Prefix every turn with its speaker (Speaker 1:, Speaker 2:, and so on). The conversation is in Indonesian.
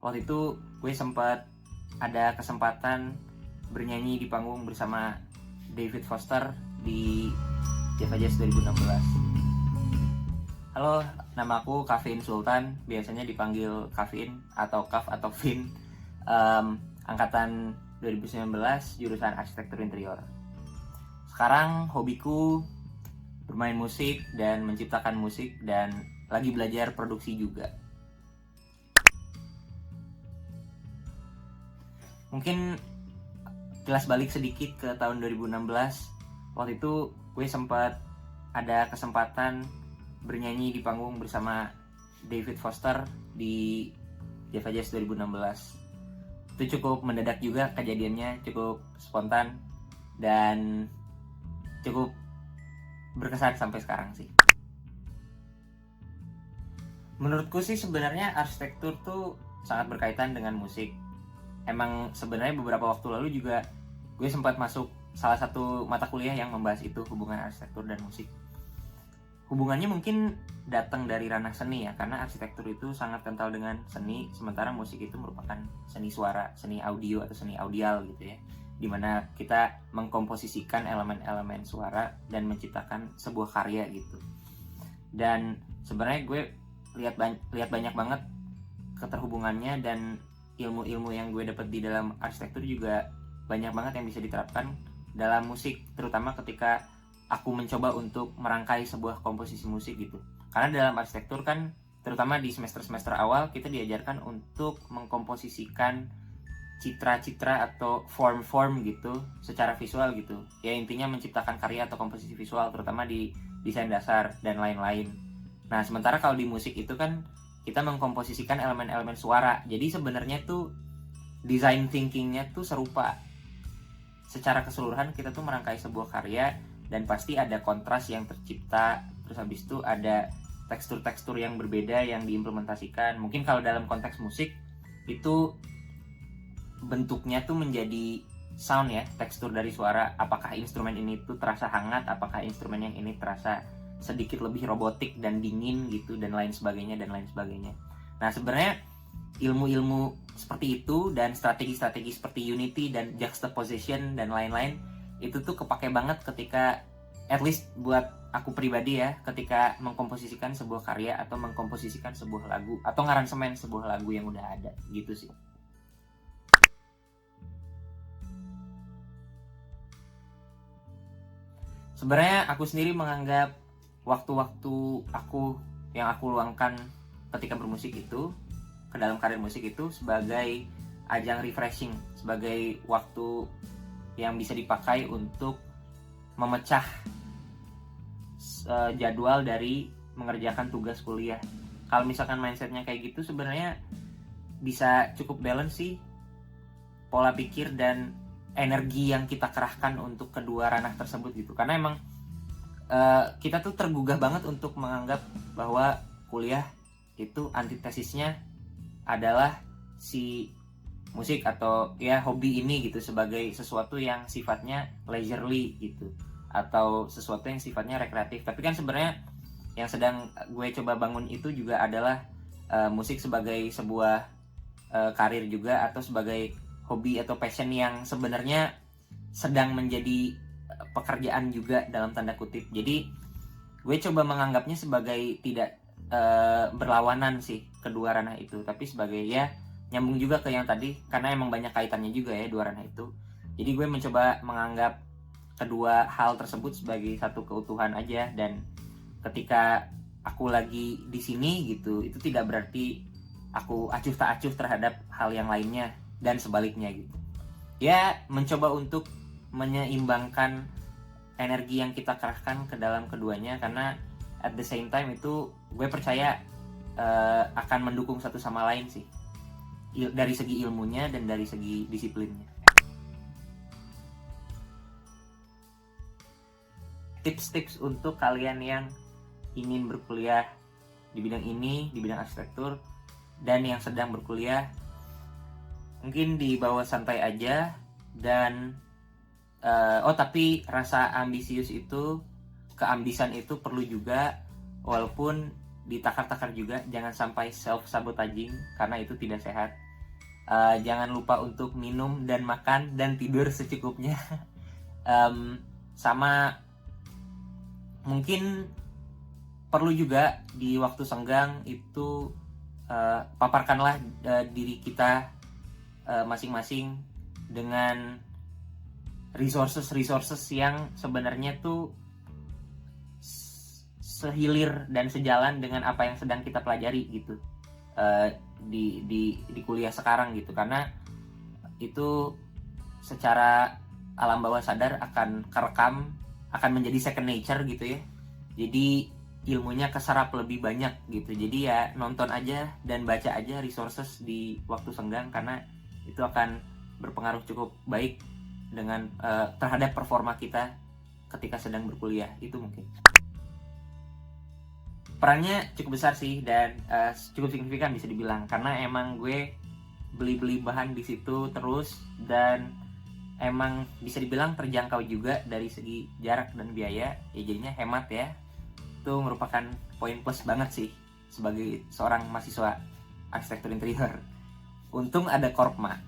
Speaker 1: Waktu itu gue sempat ada kesempatan bernyanyi di panggung bersama David Foster di Java Jazz 2016. Halo, nama aku Kavin Sultan, biasanya dipanggil Kavin atau Kav atau Vin. Angkatan 2019, jurusan arsitektur interior. Sekarang hobiku bermain musik dan menciptakan musik, dan lagi belajar produksi juga. Mungkin kilas balik sedikit ke tahun 2016. Waktu itu gue sempat ada kesempatan bernyanyi di panggung bersama David Foster di Java Jazz 2016. Itu cukup mendadak juga kejadiannya, cukup spontan dan cukup berkesan sampai sekarang sih. Menurutku sih sebenarnya arsitektur tuh sangat berkaitan dengan musik. Emang sebenarnya beberapa waktu lalu juga gue sempat masuk salah satu mata kuliah yang membahas itu, hubungan arsitektur dan musik. Hubungannya mungkin datang dari ranah seni ya, karena arsitektur itu sangat kental dengan seni, sementara musik itu merupakan seni suara, seni audio atau seni audial gitu ya, dimana kita mengkomposisikan elemen-elemen suara dan menciptakan sebuah karya gitu. Dan sebenarnya gue lihat banyak banget keterhubungannya, dan ilmu-ilmu yang gue dapat di dalam arsitektur juga banyak banget yang bisa diterapkan dalam musik, terutama ketika aku mencoba untuk merangkai sebuah komposisi musik gitu. Karena dalam arsitektur kan, terutama di semester-semester awal, kita diajarkan untuk mengkomposisikan citra-citra atau form-form gitu secara visual gitu. Ya intinya menciptakan karya atau komposisi visual, terutama di desain dasar dan lain-lain. Nah, sementara kalau di musik itu kan kita mengkomposisikan elemen-elemen suara. Jadi sebenarnya tuh design thinkingnya tuh serupa. Secara keseluruhan kita tuh merangkai sebuah karya, dan pasti ada kontras yang tercipta. Terus habis itu ada tekstur-tekstur yang berbeda yang diimplementasikan. Mungkin kalau dalam konteks musik itu bentuknya tuh menjadi sound ya, tekstur dari suara. Apakah instrumen ini tuh terasa hangat, apakah instrumen yang ini terasa sedikit lebih robotik dan dingin gitu, dan lain sebagainya. Nah, sebenarnya ilmu-ilmu seperti itu dan strategi-strategi seperti unity dan juxtaposition dan lain-lain itu tuh kepake banget ketika, at least buat aku pribadi ya, ketika mengkomposisikan sebuah karya atau mengkomposisikan sebuah lagu atau ngaransemen sebuah lagu yang udah ada gitu sih. Sebenarnya aku sendiri menganggap waktu-waktu yang aku luangkan ketika bermusik itu, ke dalam karir musik itu, sebagai ajang refreshing, sebagai waktu yang bisa dipakai untuk memecah jadwal dari mengerjakan tugas kuliah. Kalau misalkan mindsetnya kayak gitu, sebenarnya bisa cukup balance sih pola pikir dan energi yang kita kerahkan untuk kedua ranah tersebut gitu. Karena emang kita tuh tergugah banget untuk menganggap bahwa kuliah itu antitesisnya adalah si musik atau ya hobi ini gitu, sebagai sesuatu yang sifatnya leisurely gitu, atau sesuatu yang sifatnya rekreatif. Tapi kan sebenarnya yang sedang gue coba bangun itu juga adalah musik sebagai sebuah karir juga, atau sebagai hobi atau passion yang sebenarnya sedang menjadi pekerjaan juga dalam tanda kutip. Jadi gue coba menganggapnya sebagai tidak berlawanan sih kedua ranah itu, tapi sebagai ya nyambung juga ke yang tadi, karena emang banyak kaitannya juga ya dua ranah itu. Jadi gue mencoba menganggap kedua hal tersebut sebagai satu keutuhan aja, dan ketika aku lagi di sini gitu, itu tidak berarti aku acuh tak acuh terhadap hal yang lainnya, dan sebaliknya gitu. Ya mencoba untuk menyeimbangkan energi yang kita kerahkan ke dalam keduanya, karena at the same time itu gue percaya akan mendukung satu sama lain sih, dari segi ilmunya dan dari segi disiplinnya. Tips-tips untuk kalian yang ingin berkuliah di bidang ini, di bidang arsitektur, dan yang sedang berkuliah, mungkin dibawa santai aja. Dan tapi rasa ambisius itu, keambisan itu perlu juga, walaupun ditakar-takar juga, jangan sampai self sabotaging karena itu tidak sehat. Jangan lupa untuk minum dan makan dan tidur secukupnya. Sama mungkin perlu juga di waktu senggang itu paparkanlah diri kita masing-masing dengan resources yang sebenarnya tuh sehilir dan sejalan dengan apa yang sedang kita pelajari gitu di kuliah sekarang gitu, karena itu secara alam bawah sadar akan kerekam, akan menjadi second nature gitu ya. Jadi ilmunya keserap lebih banyak gitu. Jadi ya nonton aja dan baca aja resources di waktu senggang, karena itu akan berpengaruh cukup baik dengan terhadap performa kita ketika sedang berkuliah. Itu mungkin perannya cukup besar sih, dan cukup signifikan bisa dibilang, karena emang gue beli bahan di situ terus, dan emang bisa dibilang terjangkau juga dari segi jarak dan biaya, ya jadinya hemat ya. Itu merupakan poin plus banget sih sebagai seorang mahasiswa arsitektur interior. Untung ada Korpma.